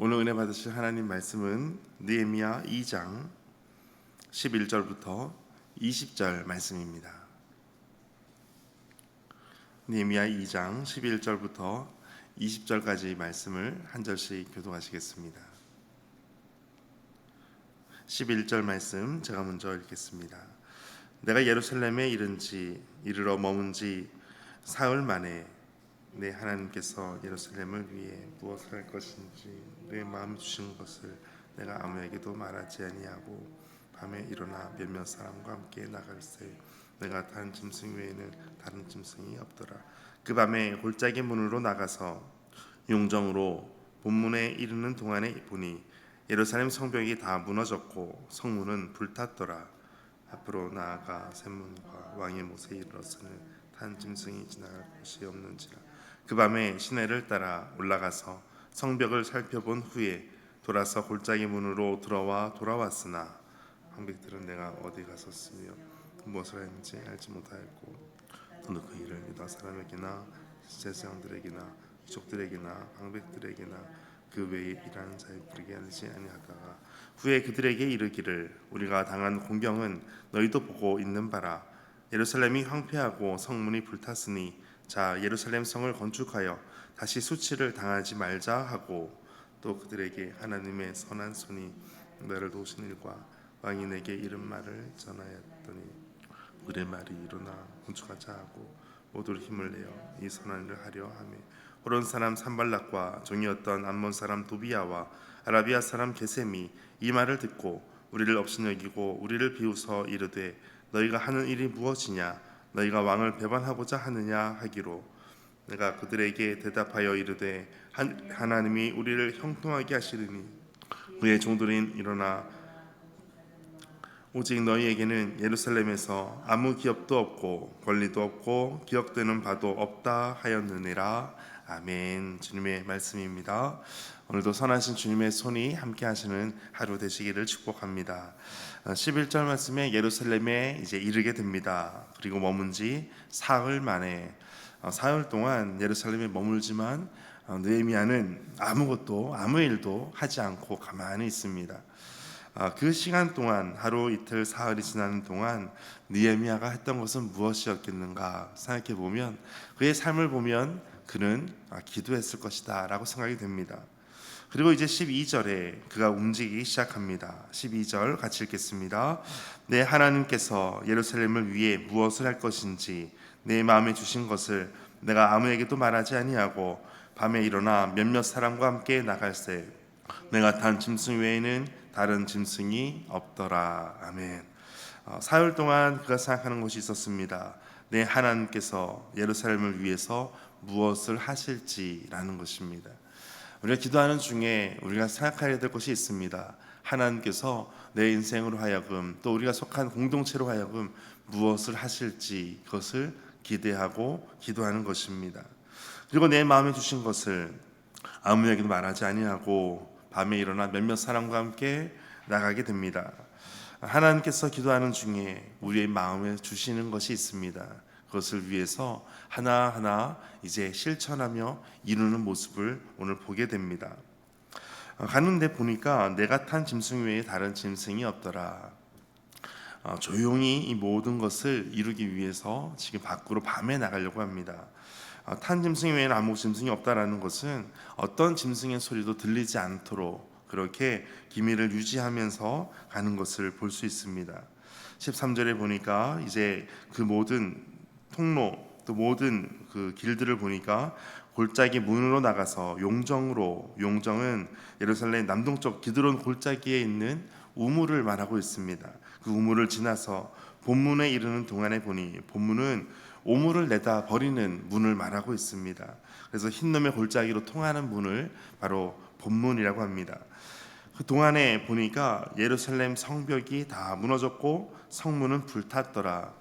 오늘 은혜 받으실 하나님 말씀은 느헤미야 2장 11절부터 20절 말씀입니다. 느헤미야 2장 11절부터 20절까지 말씀을 한 절씩 교독하시겠습니다. 11절 말씀 제가 먼저 읽겠습니다. 내가 예루살렘에 이르러 머문 지 사흘 만에 내 하나님께서 예루살렘을 위해 무엇을 할 것인지 내 마음에 주신 것을 내가 아무에게도 말하지 아니하고 밤에 일어나 몇몇 사람과 함께 나갈새 내가 탄 짐승 외에는 다른 짐승이 없더라. 그 밤에 골짜기 문으로 나가서 용정으로 본문에 이르는 동안에 보니 예루살렘 성벽이 다 무너졌고 성문은 불탔더라. 앞으로 나아가 샘문과 왕의 못에 이르러서는 탄 짐승이 지나갈 곳이 없는지라. 그 밤에 시내를 따라 올라가서 성벽을 살펴본 후에 돌아서 골짜기 문으로 들어와 돌아왔으나 방백들은 내가 어디 갔었으며 무엇을 했는지 알지 못하였고 또는 그 일을 유다 사람에게나 제사장들에게나 귀족들에게나 방백들에게나 그 외에 일하는 자에게 하지 아니하다가 후에 그들에게 이르기를 우리가 당한 공경은 너희도 보고 있는 바라. 예루살렘이 황폐하고 성문이 불탔으니 자 예루살렘 성을 건축하여 다시 수치를 당하지 말자 하고 또 그들에게 하나님의 선한 손이 너를 도우신 일과 왕이 내게 이른 말을 전하였더니 우리의 말이 일어나 건축하자 하고 모두 힘을 내어 이 선한 일을 하려 하며 호론 사람 산발락과 종이었던 암몬 사람 도비야와 아라비아 사람 게셈이 이 말을 듣고 우리를 업신여기고 우리를 비웃어 이르되 너희가 하는 일이 무엇이냐 너희가 왕을 배반하고자 하느냐 하기로 내가 그들에게 대답하여 이르되 하나님이 우리를 형통하게 하시리니 그의 종들인 일어나 오직 너희에게는 예루살렘에서 아무 기업도 없고 권리도 없고 기억되는 바도 없다 하였느니라. 아멘. 주님의 말씀입니다. 오늘도 선하신 주님의 손이 함께 하시는 하루 되시기를 축복합니다. 11절 말씀에 예루살렘에 이제 이르게 됩니다. 그리고 머문 지 사흘 만에 사흘 동안 예루살렘에 머물지만 느헤미야는 아무 일도 하지 않고 가만히 있습니다. 그 시간 동안 하루 이틀 사흘이 지나는 동안 느헤미야가 했던 것은 무엇이었겠는가 생각해 보면 그의 삶을 보면 그는 기도했을 것이다 라고 생각이 됩니다. 그리고 이제 12절에 그가 움직이기 시작합니다. 12절 같이 읽겠습니다. 내 하나님께서 예루살렘을 위해 무엇을 할 것인지 내 마음에 주신 것을 내가 아무에게도 말하지 아니하고 밤에 일어나 몇몇 사람과 함께 나갈새 내가 탄 짐승 외에는 다른 짐승이 없더라. 아멘. 사흘 동안 그가 생각하는 것이 있었습니다. 내 하나님께서 예루살렘을 위해서 무엇을 하실지라는 것입니다. 우리가 기도하는 중에 우리가 생각해야 될 것이 있습니다. 하나님께서 내 인생으로 하여금 또 우리가 속한 공동체로 하여금 무엇을 하실지 그것을 기대하고 기도하는 것입니다. 그리고 내 마음에 주신 것을 아무에게도 말하지 아니하고 밤에 일어나 몇몇 사람과 함께 나가게 됩니다. 하나님께서 기도하는 중에 우리의 마음에 주시는 것이 있습니다. 그것을 위해서 하나하나 이제 실천하며 이루는 모습을 오늘 보게 됩니다. 가는데 보니까 내가 탄 짐승 외에 다른 짐승이 없더라. 조용히 이 모든 것을 이루기 위해서 지금 밖으로 밤에 나가려고 합니다. 탄 짐승 외에는 아무 짐승이 없다라는 것은 어떤 짐승의 소리도 들리지 않도록 그렇게 기밀을 유지하면서 가는 것을 볼 수 있습니다. 13절에 보니까 이제 그 모든 통로 또 모든 그 길들을 보니까 골짜기 문으로 나가서 용정은 예루살렘 남동쪽 기드론 골짜기에 있는 우물을 말하고 있습니다. 그 우물을 지나서 본문에 이르는 동안에 보니 본문은 오물을 내다 버리는 문을 말하고 있습니다. 그래서 흰놈의 골짜기로 통하는 문을 바로 본문이라고 합니다. 그 동안에 보니까 예루살렘 성벽이 다 무너졌고 성문은 불탔더라.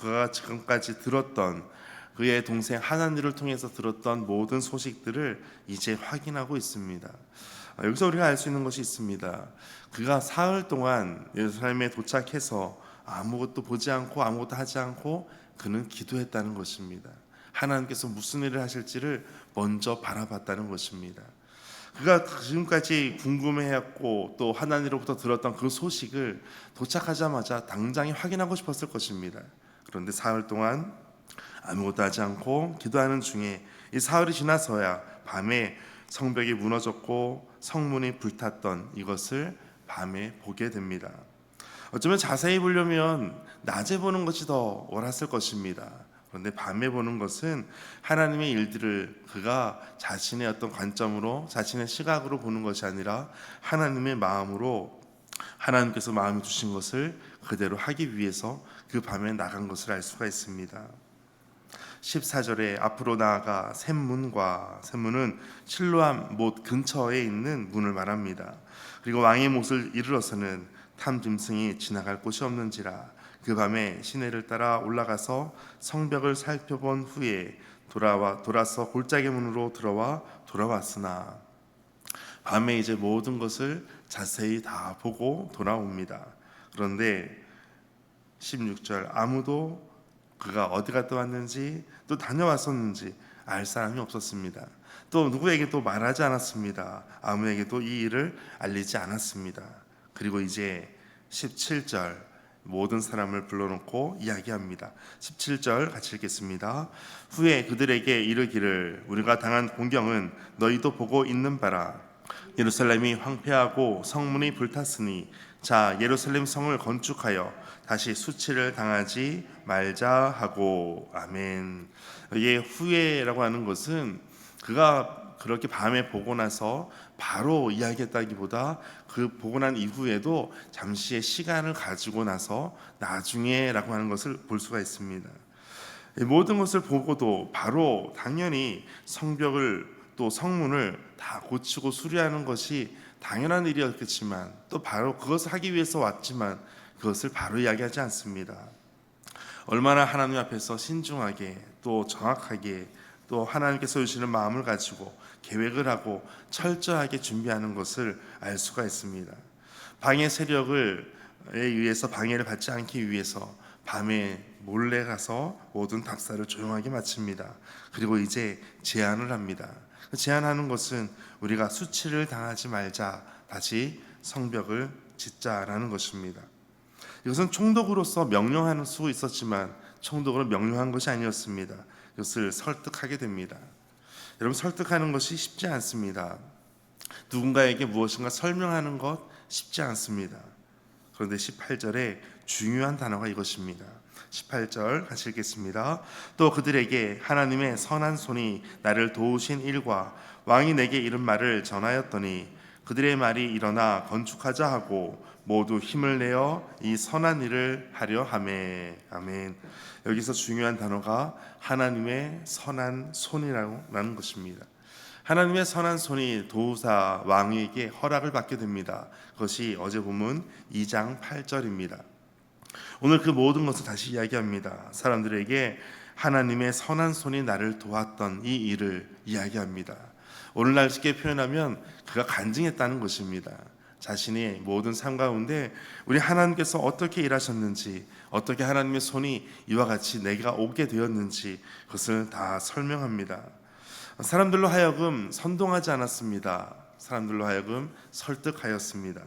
그가 지금까지 들었던 그의 동생 하나니를 통해서 들었던 모든 소식들을 이제 확인하고 있습니다. 여기서 우리가 알 수 있는 것이 있습니다. 그가 사흘 동안 예루살렘에 도착해서 아무것도 보지 않고 아무것도 하지 않고 그는 기도했다는 것입니다. 하나님께서 무슨 일을 하실지를 먼저 바라봤다는 것입니다. 그가 지금까지 궁금해했고 또 하나님으로부터 들었던 그 소식을 도착하자마자 당장에 확인하고 싶었을 것입니다. 그런데 사흘 동안 아무것도 하지 않고 기도하는 중에 이 사흘이 지나서야 밤에 성벽이 무너졌고 성문이 불탔던 이것을 밤에 보게 됩니다. 어쩌면 자세히 보려면 낮에 보는 것이 더 옳았을 것입니다. 그런데 밤에 보는 것은 하나님의 일들을 그가 자신의 어떤 관점으로, 자신의 시각으로 보는 것이 아니라 하나님의 마음으로, 하나님께서 마음에 주신 것을 그대로 하기 위해서 그 밤에 나간 것을 알 수가 있습니다. 14절에 앞으로 나아가 샘문은 실로암 못 근처에 있는 문을 말합니다. 그리고 왕의 못을 이르러서는 탐 짐승이 지나갈 곳이 없는지라 그 밤에 시내를 따라 올라가서 성벽을 살펴본 후에 돌아서 골짜기 문으로 들어와 돌아왔으나 밤에 이제 모든 것을 자세히 다 보고 돌아옵니다. 그런데 16절 아무도 그가 어디 갔다 왔는지 또 다녀왔었는지 알 사람이 없었습니다. 또 누구에게도 말하지 않았습니다. 아무에게도 이 일을 알리지 않았습니다. 그리고 이제 17절 모든 사람을 불러놓고 이야기합니다. 17절 같이 읽겠습니다. 후에 그들에게 이르기를 우리가 당한 공경은 너희도 보고 있는 바라. 예루살렘이 황폐하고 성문이 불탔으니 자 예루살렘 성을 건축하여 다시 수치를 당하지 말자 하고. 아멘. 이게 후회라고 하는 것은 그가 그렇게 밤에 보고 나서 바로 이야기했다기보다 그 보고 난 이후에도 잠시의 시간을 가지고 나서 나중에라고 하는 것을 볼 수가 있습니다. 모든 것을 보고도 바로 당연히 성벽을 또 성문을 다 고치고 수리하는 것이 당연한 일이었겠지만 또 바로 그것을 하기 위해서 왔지만 그것을 바로 이야기하지 않습니다. 얼마나 하나님 앞에서 신중하게 또 정확하게 또 하나님께서 주시는 마음을 가지고 계획을 하고 철저하게 준비하는 것을 알 수가 있습니다. 방해 세력에 의해서 방해를 받지 않기 위해서 밤에 몰래 가서 모든 닭살을 조용하게 마칩니다. 그리고 이제 제안을 합니다. 제안하는 것은 우리가 수치를 당하지 말자, 다시 성벽을 짓자라는 것입니다. 이것은 총독으로서 명령하는 수 있었지만 총독으로 명령한 것이 아니었습니다. 이것을 설득하게 됩니다. 여러분, 설득하는 것이 쉽지 않습니다. 누군가에게 무엇인가 설명하는 것 쉽지 않습니다. 그런데 18절에 중요한 단어가 이것입니다. 18절 같이 읽겠습니다. 또 그들에게 하나님의 선한 손이 나를 도우신 일과 왕이 내게 이른 말을 전하였더니 그들의 말이 일어나 건축하자 하고 모두 힘을 내어 이 선한 일을 하려 하매. 아멘. 여기서 중요한 단어가 하나님의 선한 손이라는 것입니다. 하나님의 선한 손이 도우사 왕에게 허락을 받게 됩니다. 그것이 어제 본문 2장 8절입니다. 오늘 그 모든 것을 다시 이야기합니다. 사람들에게 하나님의 선한 손이 나를 도왔던 이 일을 이야기합니다. 오늘날 쉽게 표현하면 그가 간증했다는 것입니다. 자신의 모든 삶 가운데 우리 하나님께서 어떻게 일하셨는지, 어떻게 하나님의 손이 이와 같이 내가 오게 되었는지 그것을 다 설명합니다. 사람들로 하여금 선동하지 않았습니다. 사람들로 하여금 설득하였습니다.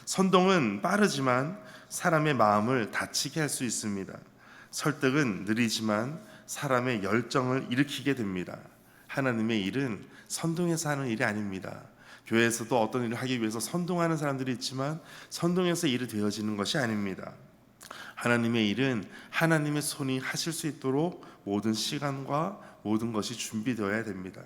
선동은 빠르지만 사람의 마음을 다치게 할 수 있습니다. 설득은 느리지만 사람의 열정을 일으키게 됩니다. 하나님의 일은 선동해서 하는 일이 아닙니다. 교회에서도 어떤 일을 하기 위해서 선동하는 사람들이 있지만 선동해서 일이 되어지는 것이 아닙니다. 하나님의 일은 하나님의 손이 하실 수 있도록 모든 시간과 모든 것이 준비되어야 됩니다.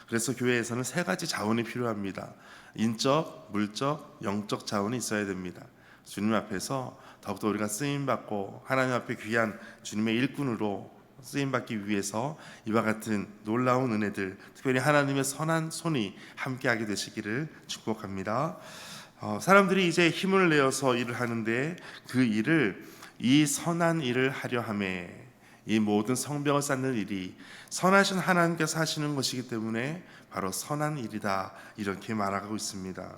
그래서 교회에서는 세 가지 자원이 필요합니다. 인적, 물적, 영적 자원이 있어야 됩니다. 주님 앞에서 더욱더 우리가 쓰임받고 하나님 앞에 귀한 주님의 일꾼으로 쓰임받기 위해서 이와 같은 놀라운 은혜들, 특별히 하나님의 선한 손이 함께하게 되시기를 축복합니다. 사람들이 이제 힘을 내어서 일을 하는데 그 일을 이 선한 일을 하려 함에 이 모든 성벽을 쌓는 일이 선하신 하나님께서 하시는 것이기 때문에 바로 선한 일이다 이렇게 말하고 있습니다.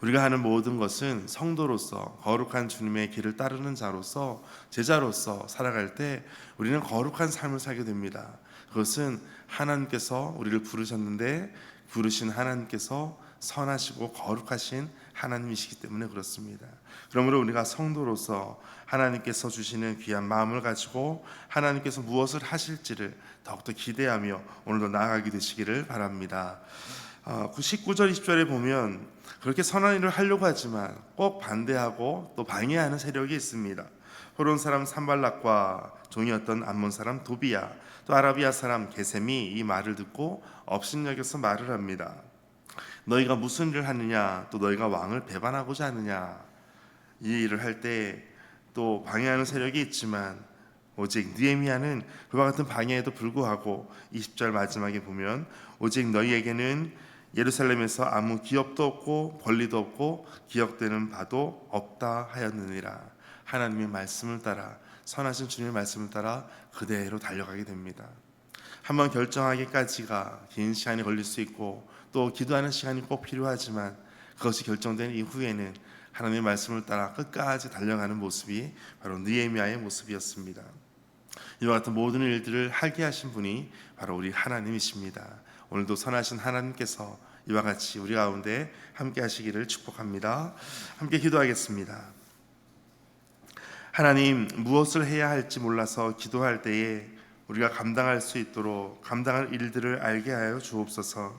우리가 하는 모든 것은 성도로서 거룩한 주님의 길을 따르는 자로서 제자로서 살아갈 때 우리는 거룩한 삶을 살게 됩니다. 그것은 하나님께서 우리를 부르셨는데 부르신 하나님께서 선하시고 거룩하신 하나님이시기 때문에 그렇습니다. 그러므로 우리가 성도로서 하나님께서 주시는 귀한 마음을 가지고 하나님께서 무엇을 하실지를 더욱더 기대하며 오늘도 나아가게 되시기를 바랍니다. 19절 20절에 보면 그렇게 선한 일을 하려고 하지만 꼭 반대하고 또 방해하는 세력이 있습니다. 호론 사람 산발락과 종이었던 암몬 사람 도비야, 또 아라비아 사람 게셈이 이 말을 듣고 업신여겨서 말을 합니다. 너희가 무슨 일을 하느냐, 또 너희가 왕을 배반하고자 하느냐. 이 일을 할 때 또 방해하는 세력이 있지만 오직 느헤미야는 그와 같은 방해에도 불구하고 20절 마지막에 보면 오직 너희에게는 예루살렘에서 아무 기업도 없고 권리도 없고 기억되는 바도 없다 하였느니라. 하나님의 말씀을 따라, 선하신 주님의 말씀을 따라 그대로 달려가게 됩니다. 한번 결정하기까지가 긴 시간이 걸릴 수 있고 또 기도하는 시간이 꼭 필요하지만 그것이 결정된 이후에는 하나님의 말씀을 따라 끝까지 달려가는 모습이 바로 느헤미야의 모습이었습니다. 이와 같은 모든 일들을 하게 하신 분이 바로 우리 하나님이십니다. 오늘도 선하신 하나님께서 이와 같이 우리 가운데 함께 하시기를 축복합니다. 함께 기도하겠습니다. 하나님, 무엇을 해야 할지 몰라서 기도할 때에 우리가 감당할 수 있도록 감당할 일들을 알게 하여 주옵소서.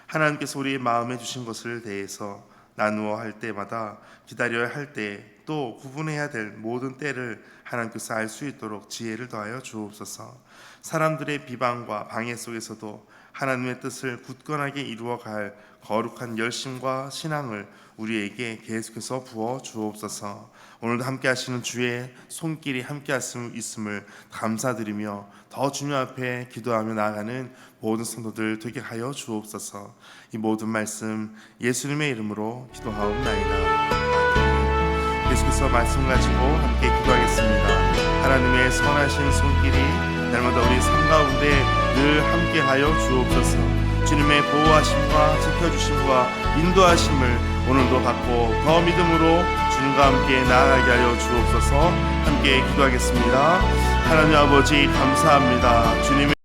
하나님께서 우리의 마음에 주신 것을 대해서 나누어 할 때마다, 기다려야 할 때, 또 구분해야 될 모든 때를 하나님께서 알 수 있도록 지혜를 더하여 주옵소서. 사람들의 비방과 방해 속에서도 하나님의 뜻을 굳건하게 이루어갈 거룩한 열심과 신앙을 우리에게 계속해서 부어 주옵소서. 오늘도 함께 하시는 주의 손길이 함께 있음을 감사드리며 더 주님 앞에 기도하며 나아가는 모든 성도들 되게 하여 주옵소서. 이 모든 말씀 예수님의 이름으로 기도하옵나이다. 아멘. 계속해서 말씀 가지고 함께 기도하겠습니다. 하나님의 선하신 손길이 날마다 우리 삶 가운데 늘 함께하여 주옵소서. 주님의 보호하심과 지켜주심과 인도하심을 오늘도 받고 더 믿음으로 주님과 함께 나아가게 하여 주옵소서. 함께 기도하겠습니다. 하나님 아버지 감사합니다. 주님의